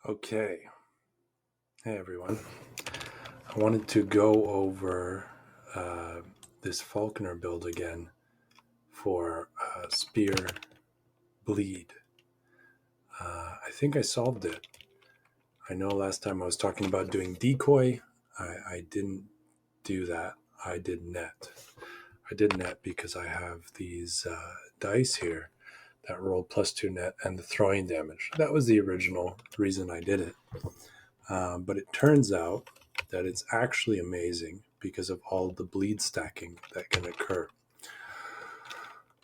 Okay. Hey, everyone. I wanted to go over this Falconer build again for spear bleed. I think I solved it. I know last time I was talking about doing decoy. I didn't do that. I did net. I did net because I have these dice here that roll +2 net and the throwing damage. That was the original reason I did it. But it turns out that it's actually amazing because of all the bleed stacking that can occur.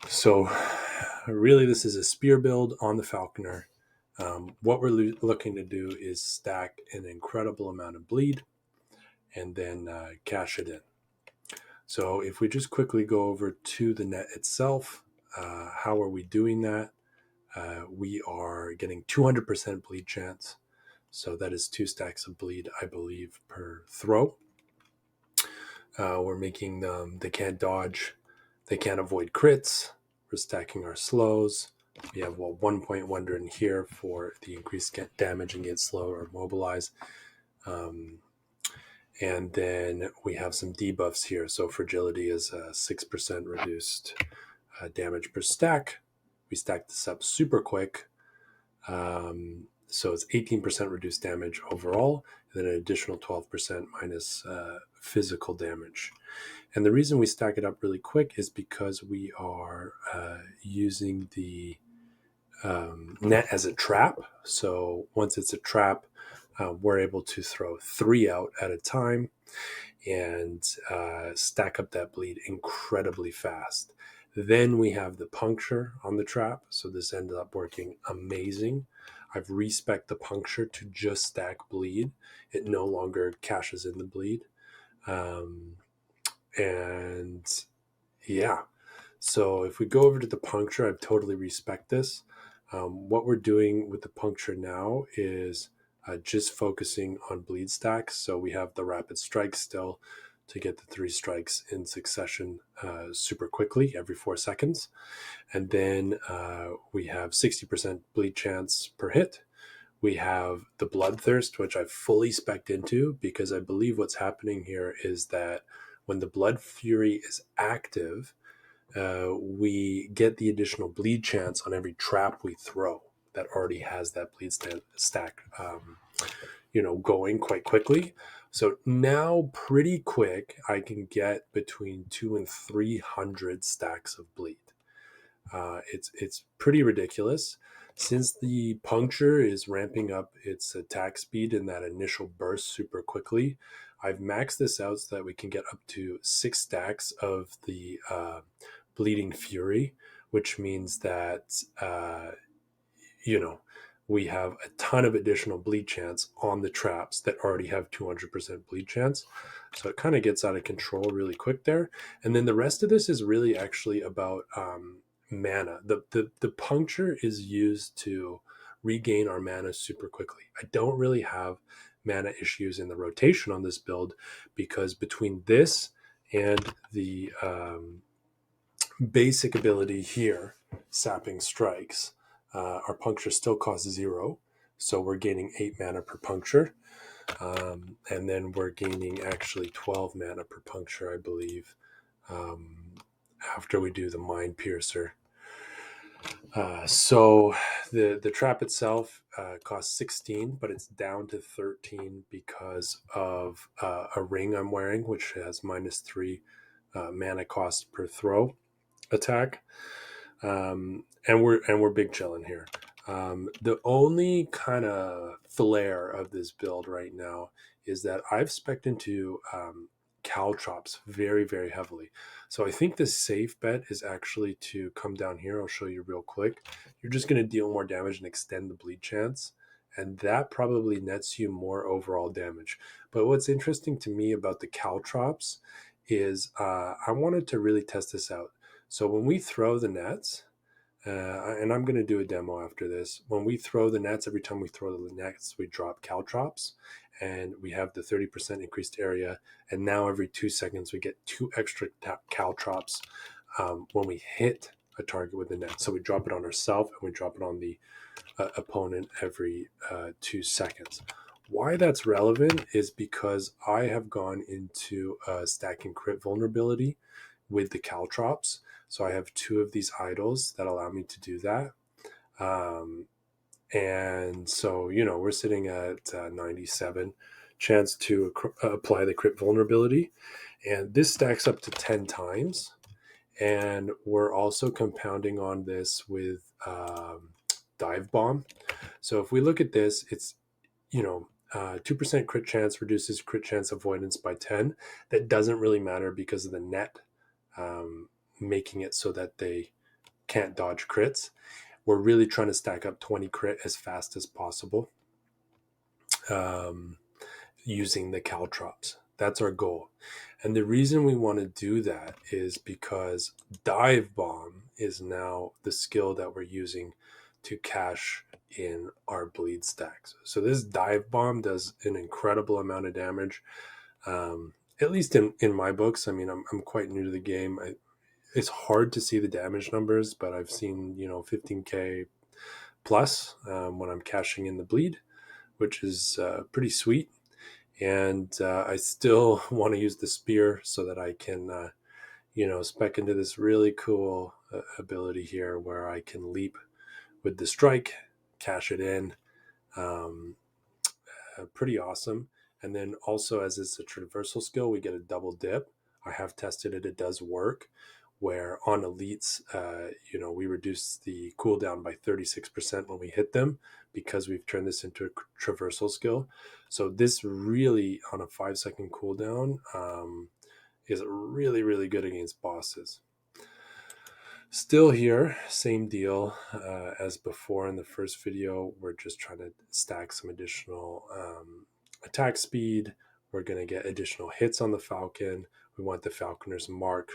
So really this is a spear build on the Falconer. What we're looking to do is stack an incredible amount of bleed and then cash it in. So if we just quickly go over to the net itself, how are we doing that? We are getting 200% bleed chance. So that is 2 stacks of bleed, I believe, per throw. We're making them, they can't dodge, they can't avoid crits. We're stacking our slows. We have 1.1 in here for the increased damage and get slow or mobilize. And then we have some debuffs here. So fragility is 6% reduced damage per stack. We stack this up super quick. So it's 18% reduced damage overall, and then an additional 12% minus physical damage. And the reason we stack it up really quick is because we are using the net as a trap. So once it's a trap, we're able to throw 3 out at a time and stack up that bleed incredibly fast. Then we have the puncture on the trap. So this ended up working amazing. I've respec'd the puncture to just stack bleed. It no longer caches in the bleed. And yeah, so if we go over to the puncture, I've totally respect this. What we're doing with the puncture now is just focusing on bleed stacks. So we have the rapid strike still to get the 3 strikes in succession super quickly every 4 seconds. And then we have 60% bleed chance per hit. We have the bloodthirst, which I've fully spec'd into because I believe what's happening here is that when the blood fury is active, we get the additional bleed chance on every trap we throw that already has that bleed stack, going quite quickly. So now pretty quick, I can get between 200 and 300 stacks of bleed. It's pretty ridiculous. Since the puncture is ramping up its attack speed in that initial burst super quickly, I've maxed this out so that we can get up to 6 stacks of the bleeding fury, which means that we have a ton of additional bleed chance on the traps that already have 200% bleed chance. So it kind of gets out of control really quick there. And then the rest of this is really actually about mana. The puncture is used to regain our mana super quickly. I don't really have mana issues in the rotation on this build because between this and the basic ability here, sapping strikes, our puncture still costs 0. So we're gaining 8 mana per puncture. And then we're gaining actually 12 mana per puncture, I believe, after we do the Mind Piercer. So the trap itself costs 16, but it's down to 13 because of a ring I'm wearing, which has -3 mana cost per throw attack. And we're big chilling here. The only kind of flair of this build right now is that I've spec'd into Caltrops very, very heavily. So I think the safe bet is actually to come down here. I'll show you real quick. You're just going to deal more damage and extend the bleed chance. And that probably nets you more overall damage. But what's interesting to me about the Caltrops is I wanted to really test this out. So when we throw the nets, and I'm going to do a demo after this. When we throw the nets, every time we throw the nets, we drop Caltrops, and we have the 30% increased area. And now every 2 seconds, we get 2 extra Caltrops when we hit a target with the net. So we drop it on ourselves and we drop it on the opponent every 2 seconds. Why that's relevant is because I have gone into stacking crit vulnerability with the Caltrops. So I have 2 of these idols that allow me to do that. And so, we're sitting at 97 chance to apply the crit vulnerability. And this stacks up to 10 times. And we're also compounding on this with dive bomb. So if we look at this, it's, 2% crit chance reduces crit chance avoidance by 10. That doesn't really matter because of the net making it so that they can't dodge crits. We're really trying to stack up 20 crit as fast as possible using the Caltrops. That's our goal. And the reason we want to do that is because dive bomb is now the skill that we're using to cash in our bleed stacks. So this dive bomb does an incredible amount of damage. At least in my books. I mean, I'm quite new to the game. It's hard to see the damage numbers, but I've seen 15k plus when I'm cashing in the bleed, which is pretty sweet. And I still want to use the spear so that I can spec into this really cool ability here where I can leap with the strike, cash it in. Pretty awesome. And then also, as it's a traversal skill, we get a double dip. I have tested it. It does work. Where on elites, we reduce the cooldown by 36% when we hit them because we've turned this into a traversal skill. So this really, on a 5-second cooldown, is really, really good against bosses. Still here, same deal as before in the first video. We're just trying to stack some additional attack speed. We're going to get additional hits on the Falcon. We want the Falconer's mark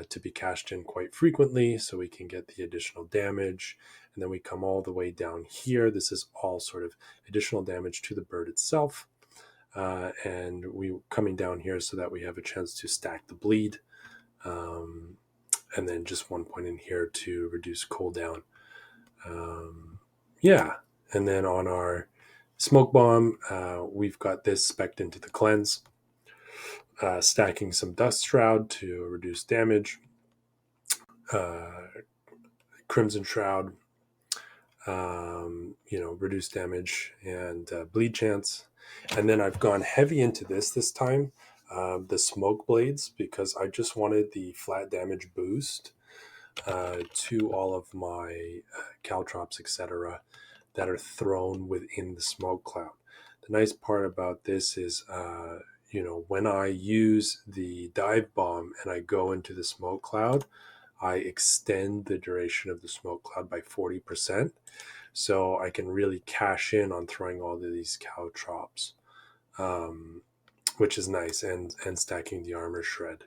to be cashed in quite frequently so we can get the additional damage. And then we come all the way down here. This is all sort of additional damage to the bird itself. And we coming down here so that we have a chance to stack the bleed. And then just 1 point in here to reduce cooldown. And then on our smoke bomb, we've got this spec'd into the cleanse, stacking some dust shroud to reduce damage, crimson shroud, reduce damage and bleed chance. And then I've gone heavy into this time, the smoke blades, because I just wanted the flat damage boost to all of my caltrops, etc., that are thrown within the smoke cloud. The nice part about this is, when I use the dive bomb and I go into the smoke cloud, I extend the duration of the smoke cloud by 40%. So I can really cash in on throwing all of these caltrops, which is nice, and stacking the armor shred.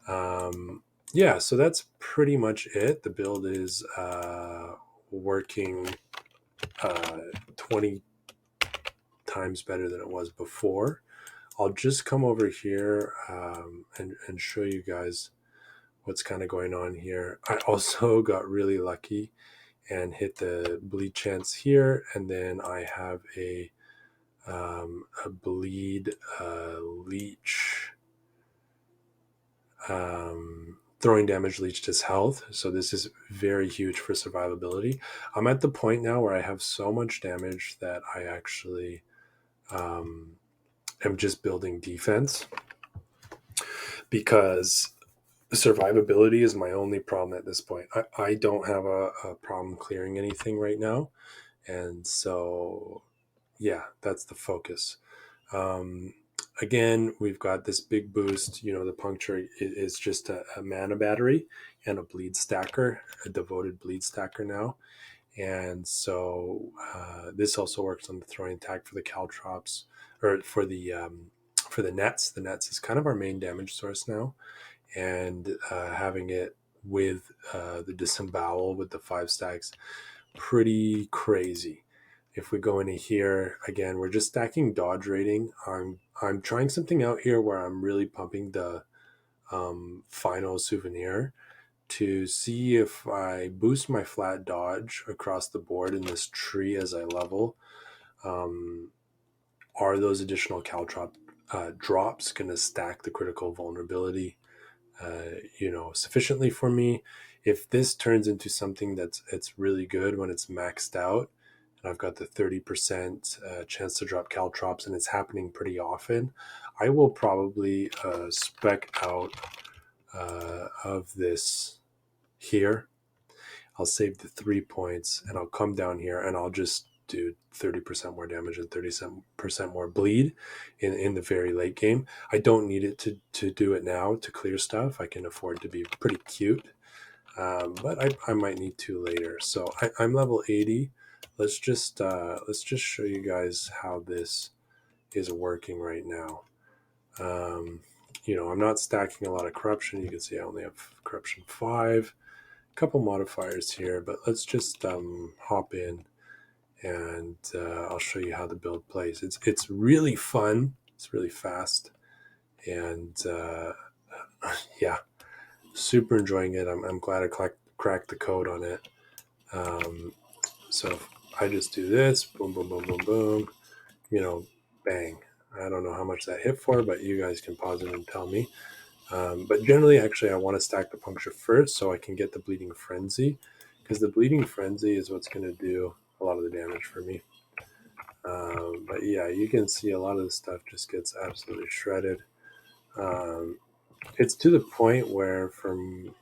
So that's pretty much it. The build is working 20 times better than it was before. I'll just come over here and show you guys what's kind of going on here. I also got really lucky and hit the bleed chance here, and then I have a bleed leech. Throwing damage leached his health, so this is very huge for survivability. I'm at the point now where I have so much damage that I actually am just building defense, because survivability is my only problem at this point. I don't have a problem clearing anything right now, and so that's the focus. Again, we've got this big boost. The puncture is just a mana battery and a bleed stacker, a devoted bleed stacker now. And so this also works on the throwing attack for the caltrops, or for the nets. The nets is kind of our main damage source now. And having it with the disembowel with the 5 stacks, pretty crazy. If we go into here again, we're just stacking dodge rating. I'm trying something out here where I'm really pumping the final souvenir to see if I boost my flat dodge across the board in this tree as I level. Are those additional Caltrop drops going to stack the critical vulnerability, sufficiently for me? If this turns into something it's really good when it's maxed out, and I've got the 30% chance to drop Caltrops, and it's happening pretty often, I will probably spec out of this here. I'll save the 3 points, and I'll come down here, and I'll just do 30% more damage and 30% more bleed in the very late game. I don't need it to do it now to clear stuff. I can afford to be pretty cute, but I might need to later. So I'm level 80. Let's just show you guys how this is working right now. I'm not stacking a lot of corruption. You can see I only have corruption 5. A couple modifiers here, but let's just hop in, and I'll show you how the build plays. It's really fun. It's really fast, and yeah, super enjoying it. I'm glad I cracked the code on it. So I just do this, boom, boom, boom, boom, boom, bang. I don't know how much that hit for, but you guys can pause it and tell me. But generally, actually, I want to stack the puncture first so I can get the bleeding frenzy, because the bleeding frenzy is what's going to do a lot of the damage for me. But yeah, you can see a lot of the stuff just gets absolutely shredded. It's to the point where from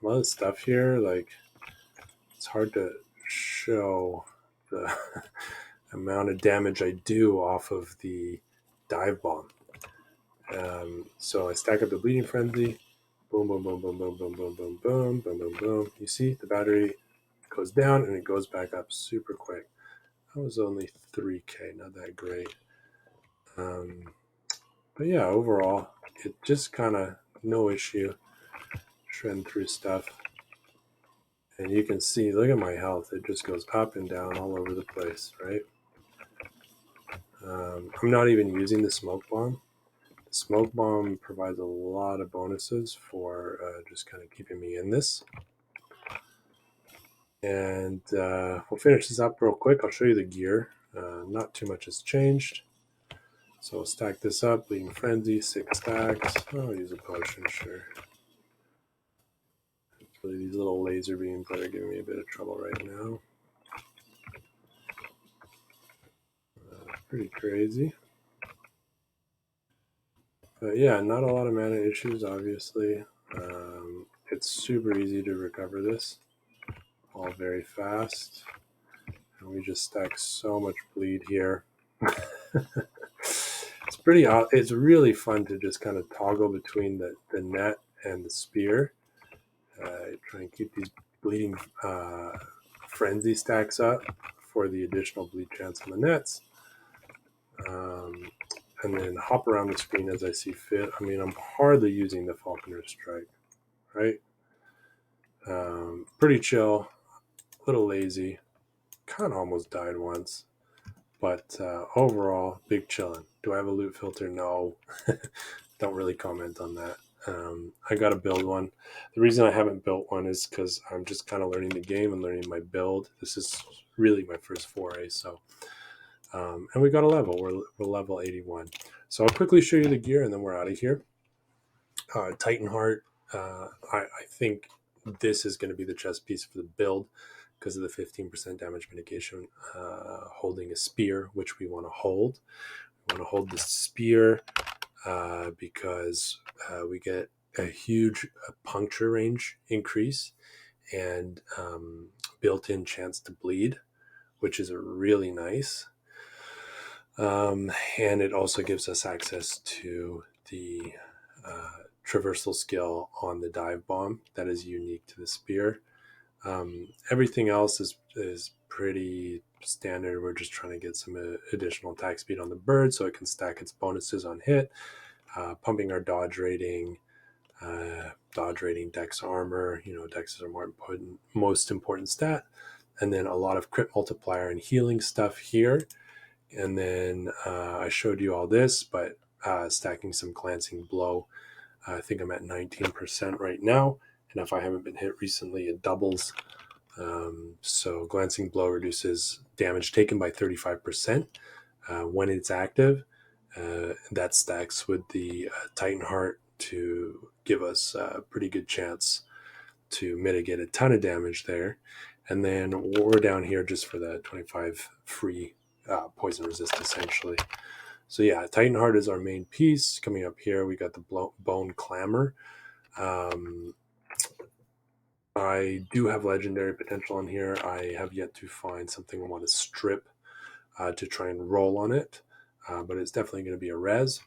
a lot of the stuff here, like, it's hard to show the amount of damage I do off of the dive bomb. So I stack up the bleeding frenzy. Boom, boom, boom, boom, boom, boom, boom, boom, boom, boom, boom, boom. You see the battery goes down and it goes back up super quick. That was only 3K, not that great. But yeah, overall, it just kind of no issue shredding through stuff. And you can see, look at my health. It just goes up and down all over the place, right? I'm not even using the smoke bomb. The smoke bomb provides a lot of bonuses for just kind of keeping me in this. And we'll finish this up real quick. I'll show you the gear. Not too much has changed. So I'll stack this up. Bleeding Frenzy, 6 stacks. I'll use a potion, sure. Really, these little laser beams that are giving me a bit of trouble right now. Pretty crazy. But yeah, not a lot of mana issues, obviously. It's super easy to recover this. All very fast. And we just stack so much bleed here. It's really fun to just kind of toggle between the net and the spear. Try and keep these bleeding frenzy stacks up for the additional bleed chance on the nets. And then hop around the screen as I see fit. I mean, I'm hardly using the Falconer strike, right? Pretty chill, a little lazy. Kind of almost died once. But overall, big chillin'. Do I have a loot filter? No. Don't really comment on that. I got to build one. The reason I haven't built one is because I'm just kind of learning the game and learning my build. This is really my first foray. So, and we got a level. We're level 81. So I'll quickly show you the gear and then we're out of here. Titan Heart. I think this is going to be the chest piece for the build because of the 15% damage mitigation, holding a spear, which we want to hold. We want to hold the spear because we get a huge puncture range increase and built-in chance to bleed, which is really nice. And it also gives us access to the traversal skill on the dive bomb that is unique to the spear. Everything else is pretty standard. We're just trying to get some additional attack speed on the bird so it can stack its bonuses on hit, pumping our dodge rating, dex armor. Dex is our most important stat, and then a lot of crit multiplier and healing stuff here. And then I showed you all this, but stacking some glancing blow. I think I'm at 19% right now, and if I haven't been hit recently, it doubles. So glancing blow reduces damage taken by 35% when it's active. That stacks with the Titan Heart to give us a pretty good chance to mitigate a ton of damage there. And then we're down here just for the 25 free poison resist, essentially. So yeah, Titan Heart is our main piece. Coming up here, we got the Bone Clamor. I do have legendary potential on here. I have yet to find something I want to strip to try and roll on it, but it's definitely going to be a res.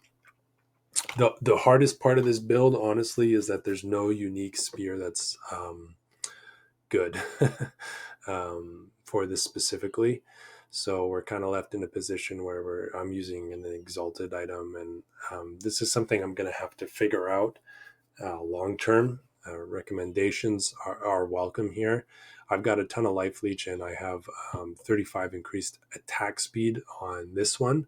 The hardest part of this build, honestly, is that there's no unique spear that's good for this specifically. So we're kind of left in a position where I'm using an exalted item, and this is something I'm going to have to figure out long term. Recommendations are welcome here. I've got a ton of life leech, and I have 35 increased attack speed on this one,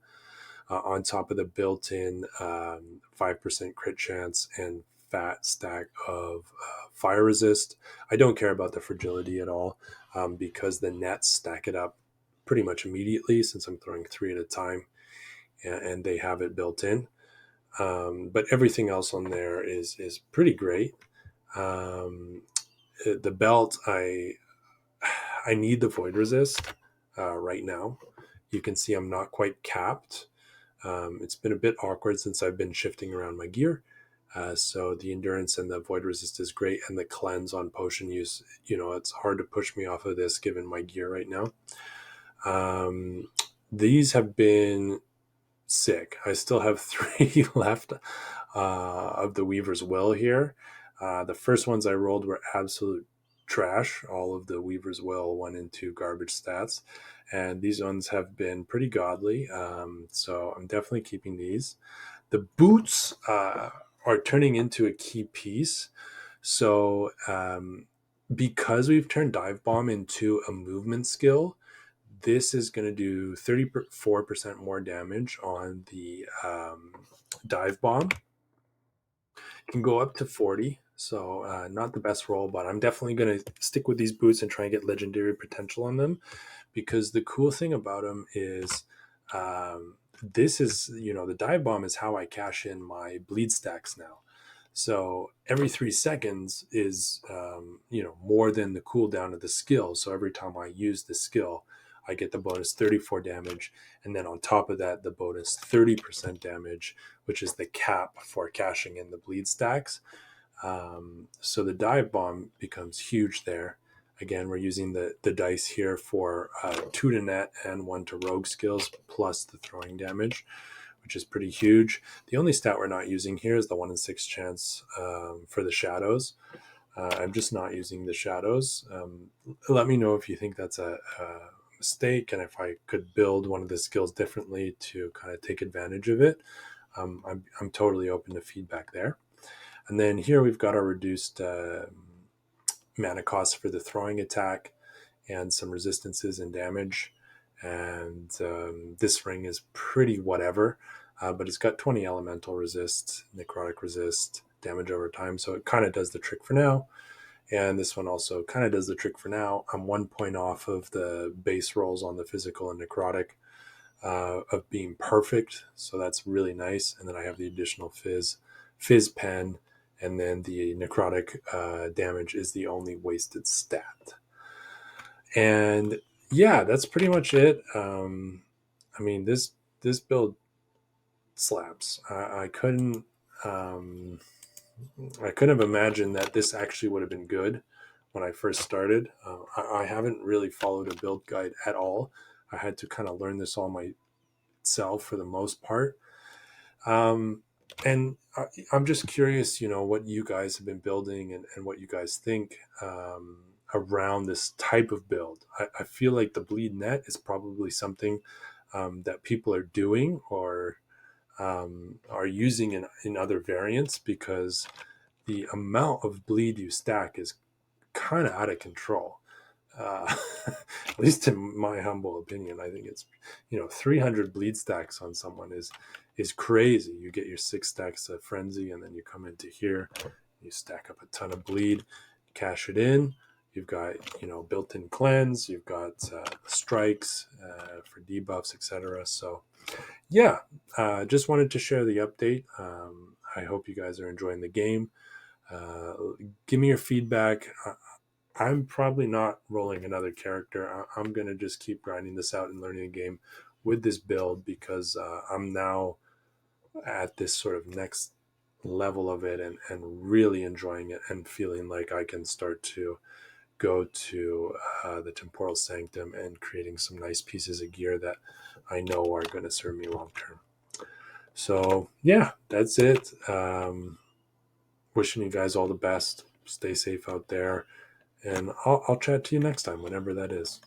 on top of the built-in 5% crit chance and fat stack of fire resist. I don't care about the fragility at all, because the nets stack it up pretty much immediately, since I'm throwing 3 at a time, and they have it built in. But everything else on there is pretty great. The belt, I need the void resist right now. You can see I'm not quite capped. It's been a bit awkward since I've been shifting around my gear. So the endurance and the void resist is great, and the cleanse on potion use, it's hard to push me off of this given my gear right now. These have been sick. I still have 3 left of the Weaver's Will here. The first ones I rolled were absolute trash. All of the Weaver's Will went into garbage stats, and these ones have been pretty godly. So I'm definitely keeping these. The boots are turning into a key piece. So because we've turned Dive Bomb into a movement skill, this is going to do 34% more damage on the Dive Bomb. It can go up to 40, so not the best roll, but I'm definitely going to stick with these boots and try and get legendary potential on them, because the cool thing about them is this is, the Dive Bomb is how I cash in my bleed stacks now. So every 3 seconds is, more than the cooldown of the skill. So every time I use the skill, I get the bonus 34 damage. And then on top of that, the bonus 30% damage, which is the cap for cashing in the bleed stacks. So the Dive Bomb becomes huge there. Again, we're using the dice here for 2 to net and 1 to rogue skills, plus the throwing damage, which is pretty huge. The only stat we're not using here is the 1 in 6 chance for the shadows. I'm just not using the shadows. Let me know if you think that's a mistake, and if I could build one of the skills differently to kind of take advantage of it. I'm totally open to feedback there. And then here we've got our reduced mana cost for the throwing attack and some resistances and damage. And this ring is pretty whatever, but it's got 20 elemental resist, necrotic resist, damage over time, so it kind of does the trick for now. And this one also kind of does the trick for now. I'm 1 point off of the base rolls on the physical and necrotic of being perfect, so that's really nice. And then I have the additional fizz pen, and then the necrotic damage is the only wasted stat. And yeah, that's pretty much it. This build slaps. I couldn't have imagined that this actually would have been good when I first started. I haven't really followed a build guide at all. I had to kind of learn this all myself for the most part. And I'm just curious, what you guys have been building and what you guys think around this type of build. I feel like the bleed net is probably something that people are doing or are using in other variants, because the amount of bleed you stack is kind of out of control. At least in my humble opinion, I think it's 300 bleed stacks on someone is crazy. You get your 6 stacks of frenzy, and then you come into here, you stack up a ton of bleed. cash it in. You've got, built-in cleanse. You've got strikes for debuffs, etc. So yeah, just wanted to share the update. I hope you guys are enjoying the game. Uh, Give me your feedback. I'm probably not rolling another character. I'm going to just keep grinding this out and learning the game with this build, because I'm now at this sort of next level of it, and really enjoying it and feeling like I can start to go to the Temporal Sanctum and creating some nice pieces of gear that I know are going to serve me long term. So yeah, that's it. Wishing you guys all the best. Stay safe out there, and I'll chat to you next time, whenever that is.